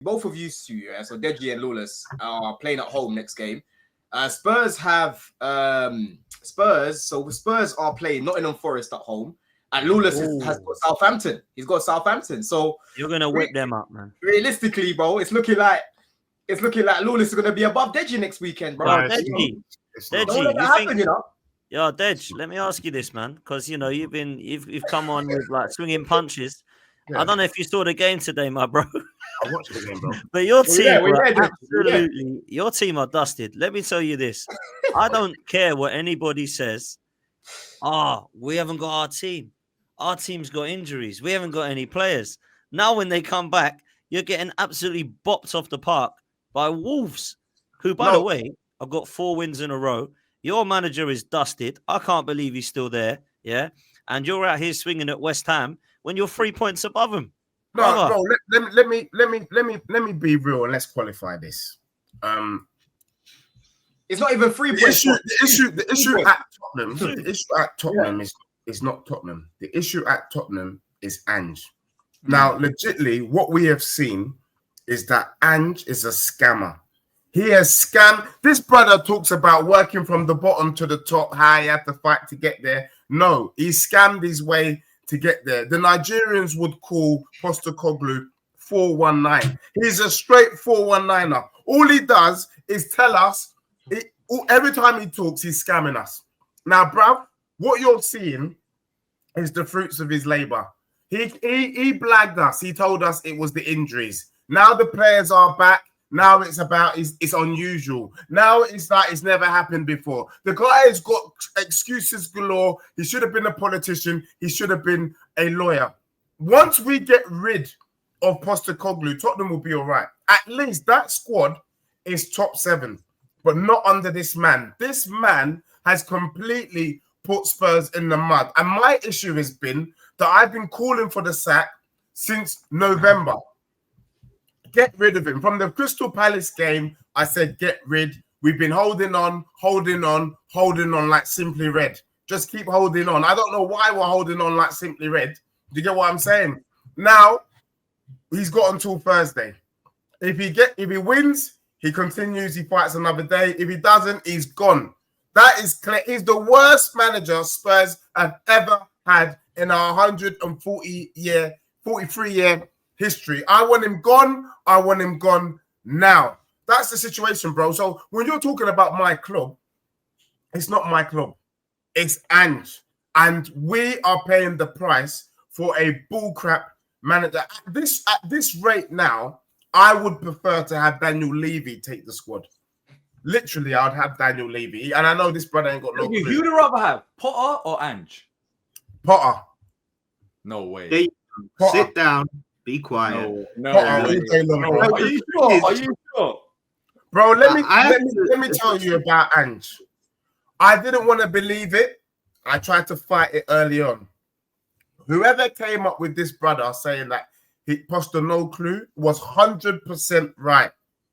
both of you two, yeah, so Deji and Lawless are playing at home next game. Spurs have Spurs. So the Spurs are playing Nottingham Forest at home, and Lawless has got Southampton. He's got Southampton. So you're gonna whip them up, man. Realistically, bro, it's looking like Lawless is gonna be above Deji next weekend, bro. Yo, Deji, you know? Yo, Dej, let me ask you this, man, because you know you've come on with like swinging punches. Yeah. I don't know if you saw the game today, my bro. I watched the game, bro. But your team, absolutely, your team are dusted. Let me tell you this: I don't care what anybody says. We haven't got our team. Our team's got injuries. We haven't got any players. Now, when they come back, you're getting absolutely bopped off the park by Wolves, who, by the way, have got 4 wins in a row. Your manager is dusted. I can't believe he's still there. Yeah. And you're out here swinging at West Ham when you're 3 points above him. No, bro, let me be real and let's qualify this. It's not even 3 points. The issue at Tottenham is not Tottenham. The issue at Tottenham is Ange. Now, legitimately, what we have seen is that Ange is a scammer. He has scammed. This brother talks about working from the bottom to the top, how he had to fight to get there. No, he scammed his way to get there. The Nigerians would call Postecoglou 419. He's a straight 419er. All he does is tell us, every time he talks, he's scamming us. Now, bruv, what you're seeing is the fruits of his labor. He blagged us. He told us it was the injuries. Now the players are back. Now it's unusual. Now it's like it's never happened before. The guy has got excuses galore. He should have been a politician. He should have been a lawyer. Once we get rid of Postecoglou, Tottenham will be all right. At least that squad is top 7, but not under this man. This man has completely put Spurs in the mud. And my issue has been that I've been calling for the sack since November. Get rid of him. From the Crystal Palace game, I said, get rid. We've been holding on like Simply Red. Just keep holding on. I don't know why we're holding on like Simply Red. Do you get what I'm saying? Now, he's got until Thursday. If he wins, he continues, he fights another day. If he doesn't, he's gone. That is clear. He's the worst manager Spurs have ever had in our 43-year history. I want him gone. I want him gone now. That's the situation, bro. So when you're talking about my club, it's not my club. It's Ange. And we are paying the price for a bullcrap manager. At this rate now, I would prefer to have Daniel Levy take the squad. Literally, I would have Daniel Levy. And I know this brother ain't got no clue. Who'd you rather have, Potter or Ange? Potter. No way. Hey, sit down. Be quiet. No. Are you sure? Are you sure? Bro, let me tell you about Ange. I didn't want to believe it. I tried to fight it early on. Whoever came up with this brother saying that Postecoglou was 100% right.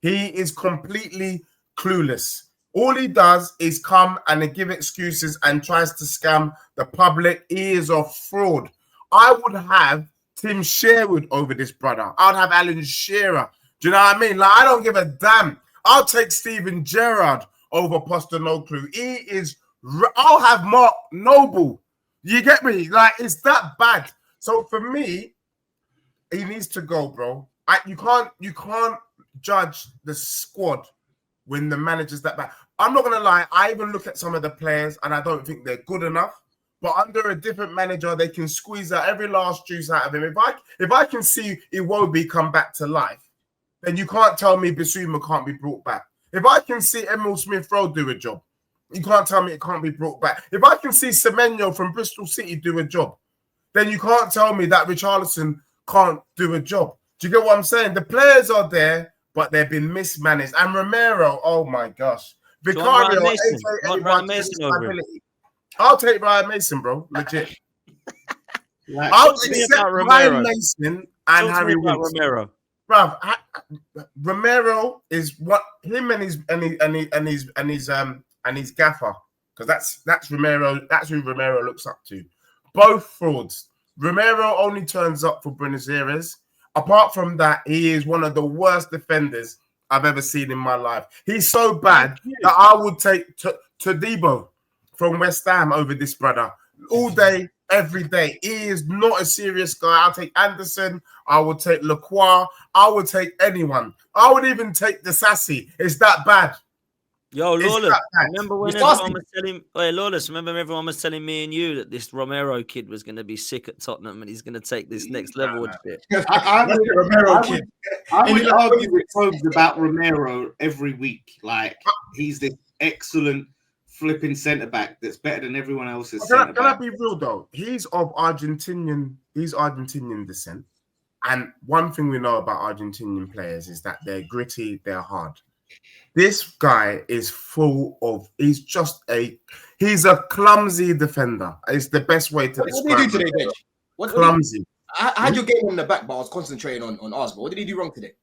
He is completely clueless. All he does is come and give excuses and tries to scam the public. He is a fraud. I would have Tim Sherwood over this brother. I'd have Alan Shearer. Do you know what I mean? Like, I don't give a damn. I'll take Steven Gerrard over Postecoglou. I'll have Mark Noble. You get me? Like, it's that bad. So for me, he needs to go, bro. You can't judge the squad when the manager's that bad. I'm not gonna lie. I even look at some of the players and I don't think they're good enough. But under a different manager, they can squeeze out every last juice out of him. If I can see Iwobi come back to life, then you can't tell me Bissouma can't be brought back. If I can see Emil Smith-Rowe do a job, you can't tell me it can't be brought back. If I can see Semenyo from Bristol City do a job, then you can't tell me that Richarlison can't do a job. Do you get what I'm saying? The players are there, but they've been mismanaged. And Romero, oh my gosh. Vicario, I'll take Ryan Mason, bro. Legit. I'll accept Ryan Mason and Harry Winks. Romero. Bro, Romero is what him and his gaffer, because that's Romero. That's who Romero looks up to. Both frauds. Romero only turns up for Buenos Aires. apart from that, he is one of the worst defenders I've ever seen in my life. He's so bad that I would take Todibo from West Ham over this brother all day, every day. He is not a serious guy. I'll take Anderson. I would take Lacroix. I would take anyone. I would even take Disasi. It's that bad. Yo, Lawless, remember when everyone was telling Lawless, remember everyone was telling me and you that this Romero kid was going to be sick at Tottenham and he's going to take this next level and shit. I would argue with Probes about Romero every week. Like, he's this excellent flipping centre-back that's better than everyone else's centre-back. Can I be real, though? He's Argentinian descent. And one thing we know about Argentinian players is that they're gritty, they're hard. This guy is he's a clumsy defender. It's the best way to describe What did he do today, Dej? Clumsy. I had your game in the back, but I was concentrating on Arsenal. What did he do wrong today?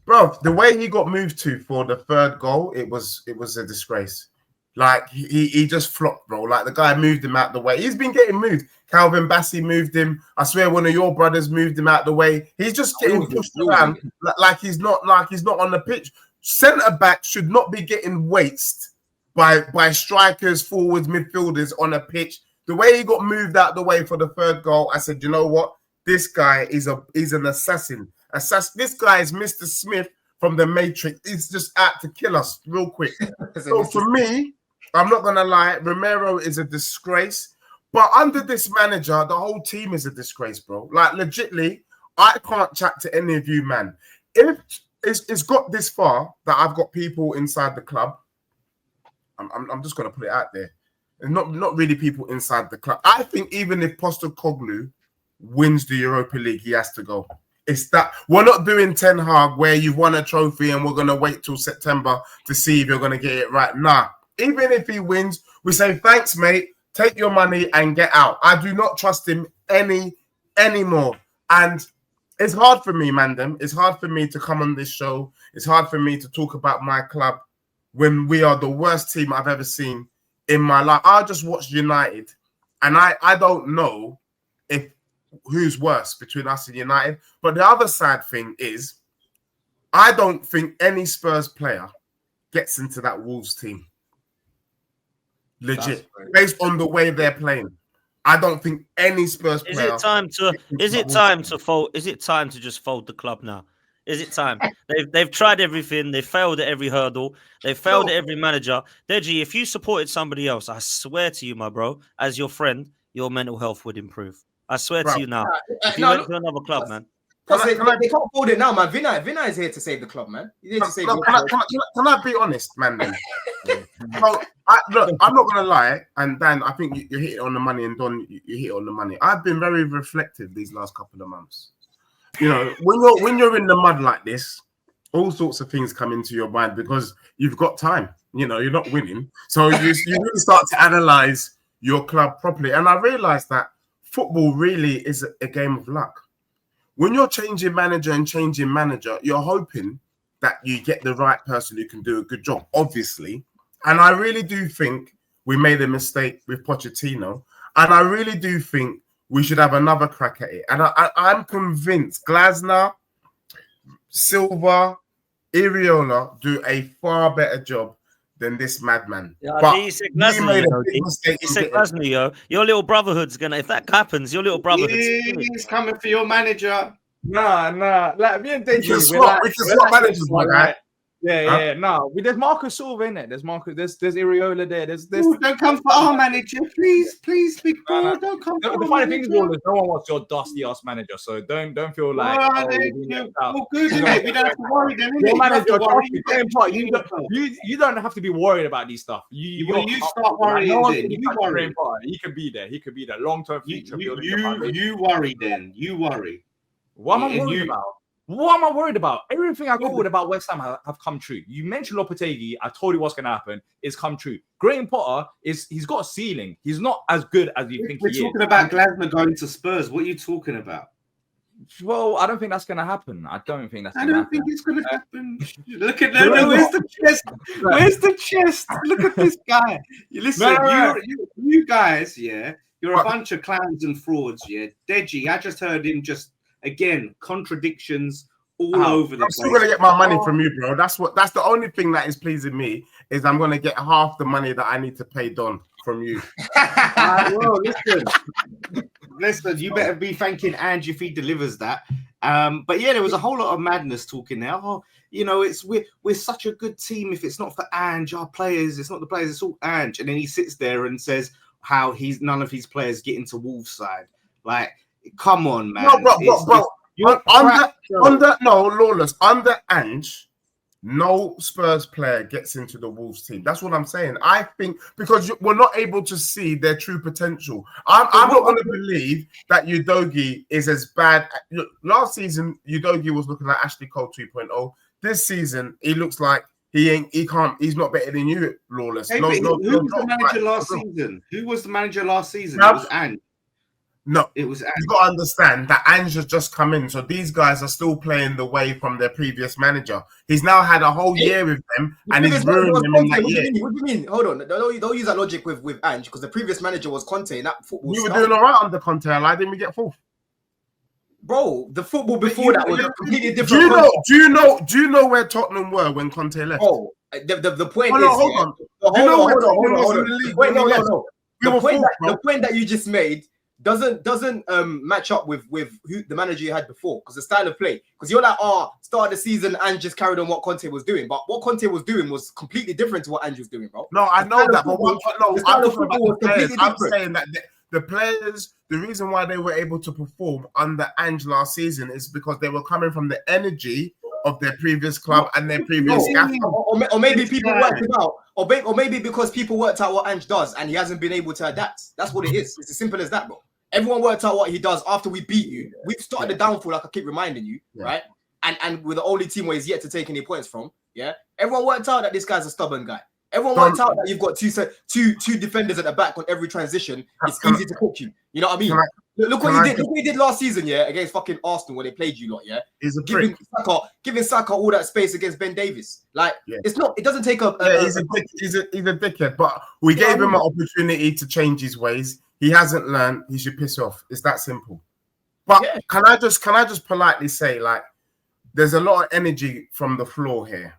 Bro, the way he got moved to for the third goal, it was a disgrace. Like, he just flopped, bro. Like, the guy moved him out the way. He's been getting moved. Calvin Bassey moved him. I swear one of your brothers moved him out the way. He's just getting pushed around like he's not on the pitch. Centre-back should not be getting wasted by strikers, forwards, midfielders on a pitch. The way he got moved out the way for the third goal, I said, you know what? This guy is an assassin. This guy is Mr. Smith from the Matrix. He's just out to kill us real quick. So for me, I'm not going to lie, Romero is a disgrace. But under this manager, the whole team is a disgrace, bro. Like, legitly, I can't chat to any of you, man. If it's got this far that I've got people inside the club, I'm just going to put it out there. And not really people inside the club. I think even if Postecoglou wins the Europa League, he has to go. It's that we're not doing Ten Hag where you've won a trophy and we're going to wait till September to see if you're going to get it right. Nah, even if he wins, we say, thanks, mate. Take your money and get out. I do not trust him anymore. And it's hard for me, Mandem. It's hard for me to come on this show. It's hard for me to talk about my club when we are the worst team I've ever seen in my life. I just watched United, and I don't know who's worse between us and United. But the other sad thing is, I don't think any Spurs player gets into that Wolves team. Legit, based on the way they're playing, I don't think any Spurs player. Is it time to fold? Is it time to just fold the club now? Is it time? They've tried everything. They failed at every hurdle. They failed at every manager. Deji, if you supported somebody else, I swear to you, my bro, as your friend, your mental health would improve. I swear to you now. If you went to another club, man. They can't hold it now, man. Vinay is here to save the club, man. He's here to save the club. Can I be honest, man? Then? So, I'm not gonna lie, and Dan, I think you hit it on the money, and Don, you hit it on the money. I've been very reflective these last couple of months. You know, when you're in the mud like this, all sorts of things come into your mind because you've got time. You know, you're not winning, so you really start to analyze your club properly. And I realized that football really is a game of luck. When you're changing manager, you're hoping that you get the right person who can do a good job, obviously. And I really do think we made a mistake with Pochettino. And I really do think we should have another crack at it. And I'm convinced Glasner, Silva, Iriola do a far better job than this madman. Yeah, but he said Glasner, yo. Your little brotherhood's gonna. If that happens, your little brotherhood's he's coming for your manager. Nah. Like me and Deji, we can swap managers, my guy. Yeah. No, there's Marcus Silva in it. There's Iriola there. There's. Don't come for our manager, please, big boy. Don't come. The funny thing is, no one wants your dusty ass manager. So don't feel like. Well, good, isn't it? We don't have to worry then. Your manager, you don't have to be worried about these stuff. You start worrying then. You worry. He could be there. Long-term future. You worry then. You worry. What am I worried about? What am I worried about? Everything I called about West Ham have come true. You mentioned Lopetegui. I told you what's going to happen. It's come true. Graham Potter he's got a ceiling. He's not as good as you think he is. We're talking about Glasner going to Spurs. What are you talking about? Well, I don't think that's going to happen. I don't think it's going to happen. Look at where's the chest? Where's the chest? Look at this guy. Listen, you guys, yeah, you're a bunch of clowns and frauds, yeah. Deji, I just heard him just again, contradictions all over the I'm place. still gonna get my money from you, bro. That's the only thing that is pleasing me is I'm gonna get half the money that I need to pay Don from you. Well, listen, you better be thanking Ange if he delivers that. But yeah, there was a whole lot of madness talking now. Oh, you know, we're such a good team. If it's not for Ange, our players, it's not the players, it's all Ange. And then he sits there and says how none of his players get into Wolves' side. Like, come on, man. Lawless, under Ange, no Spurs player gets into the Wolves team. That's what I'm saying. I think because we're not able to see their true potential. I'm not going to believe that Udogie is as bad. Last season, Udogie was looking like Ashley Cole 2.0. This season, he looks like he's not better than you, Lawless. Hey, who was the manager last season? Who was the manager last season? It was Ange. No, it was Ange. You got to understand that Ange has just come in, so these guys are still playing the way from their previous manager. He's now had a whole year with them, and he's ruined them in that year. What do you mean? Hold on, don't use that logic with Ange, because the previous manager was Conte, and that football. You were doing all right under Conte. Why didn't we get fourth? Bro, the football before that was completely different. Do you know where Tottenham were when Conte left? Oh, the point is, hold on. Hold on. The point that you just made doesn't match up with who the manager you had before, because the style of play. Because you're like, start of the season and just carried on what Conte was doing, but what Conte was doing was completely different to what Ange was doing, bro. No, I know that, but I'm talking about the players. I'm saying that the players, the reason why they were able to perform under Ange last season is because they were coming from the energy of their previous club and their previous or maybe people worked it out, or maybe because people worked out what Ange does and he hasn't been able to adapt. That's what it is. It's as simple as that, bro. Everyone worked out what he does after we beat you. We've started the downfall, like I keep reminding you, right? And we're the only team where he's yet to take any points from. Yeah, everyone worked out that this guy's a stubborn guy. Everyone worked out that you've got two defenders at the back on every transition. It's easy to cook you. You know what I mean? Look what he did. Look what he did last season, yeah, against fucking Arsenal when they played you lot, yeah. He's a prick. Giving Saka all that space against Ben Davies. Like, it's not. It doesn't take a. He's a dickhead. But we gave him an opportunity to change his ways. He hasn't learned. He should piss off. It's that simple. But can I just politely say, like, there's a lot of energy from the floor here.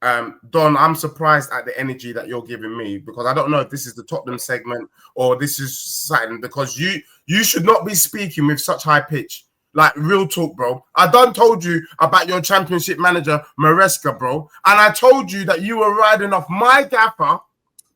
Don, I'm surprised at the energy that you're giving me, because I don't know if this is the Tottenham segment or this is something, because you should not be speaking with such high pitch. Like, real talk, bro. I done told you about your championship manager, Maresca, bro. And I told you that you were riding off my gaffer,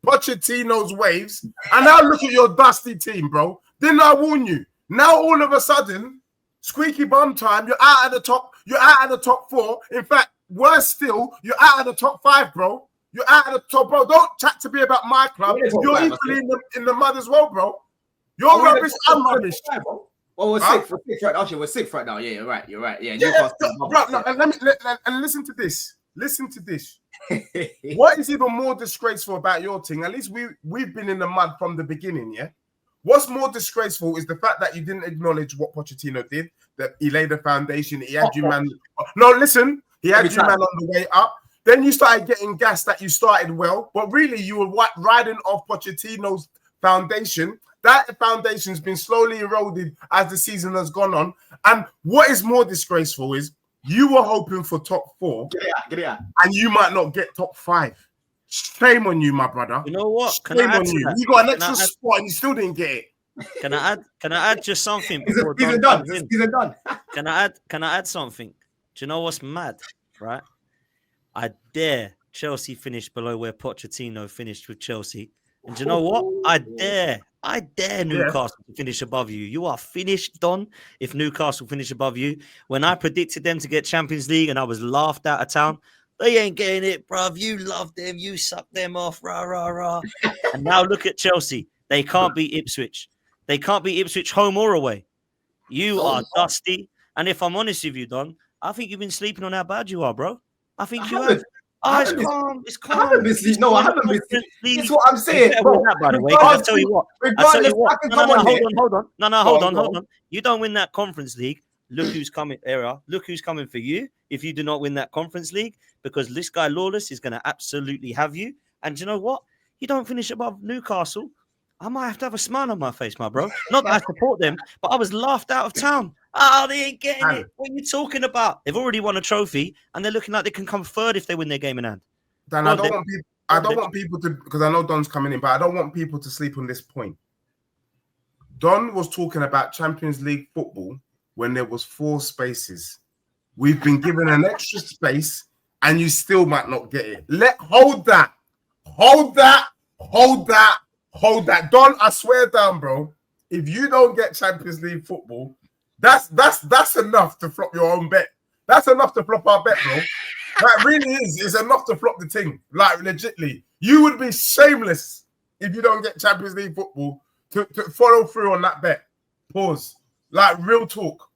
Pochettino's waves. And now look at your dusty team, bro. Didn't I warn you? Now all of a sudden, squeaky bum time, you're out of the top. You're out of the top 4. In fact, worse still, you're out of the top 5, bro. You're out of the top, bro. Don't chat to me about my club. You're equally in the mud as well, bro. You're rubbish. I'm rubbish. Well, we're sixth. We're sixth right now. Actually, we're sixth right now. Yeah, you're right. You're right. Yeah. And listen to this. Listen to this. What is even more disgraceful about your team? At least we've been in the mud from the beginning, yeah? What's more disgraceful is the fact that you didn't acknowledge what Pochettino did, that he laid the foundation, he had you man. No, listen, he had you man on the way up. Then you started getting gas that you started well, but really you were riding off Pochettino's foundation. That foundation's been slowly eroded as the season has gone on. And what is more disgraceful is you were hoping for top 4, and you might not get top 5. Shame on you, my brother. You know what? Shame on you. You got an extra spot and you still didn't get it. Can I add just something? Season done. Can I add something? Do you know what's mad? Right? I dare Chelsea finish below where Pochettino finished with Chelsea. And do you know what? I dare Newcastle to finish above you. You are finished, Don, if Newcastle finish above you. When I predicted them to get Champions League and I was laughed out of town, they ain't getting it, bruv. You love them. You suck them off. Rah, rah, rah. And now look at Chelsea. They can't beat Ipswich. They can't beat Ipswich home or away. You are dusty. And if I'm honest with you, Don, I think you've been sleeping on how bad you are, bro. I think you have. It's calm. It's calm. I haven't been sleeping. No, I haven't been sleeping. That's what I'm saying. Bro. That, by the way, I'll tell you what. Hold on. You don't win that Conference League. Look who's coming, Look who's coming for you if you do not win that Conference League, because this guy Lawless is going to absolutely have you. And you know what? You don't finish above Newcastle, I might have to have a smile on my face, my bro. Not that I support them, but I was laughed out of town. Oh, they ain't getting Dan. it. What are you talking about? They've already won a trophy, and they're looking like they can come third if they win their game in hand. Dan, I don't want people. I don't want people to, because I know Don's coming in, but I don't want people to sleep on this point. Don was talking about Champions League football when there was 4 spaces. We've been given an extra space, and you still might not get it. Hold that. Don, I swear down, bro. If you don't get Champions League football, that's enough to flop your own bet. That's enough to flop our bet, bro. That really is. It's enough to flop the thing. Like, legitly. You would be shameless if you don't get Champions League football to follow through on that bet. Pause. Like, real talk.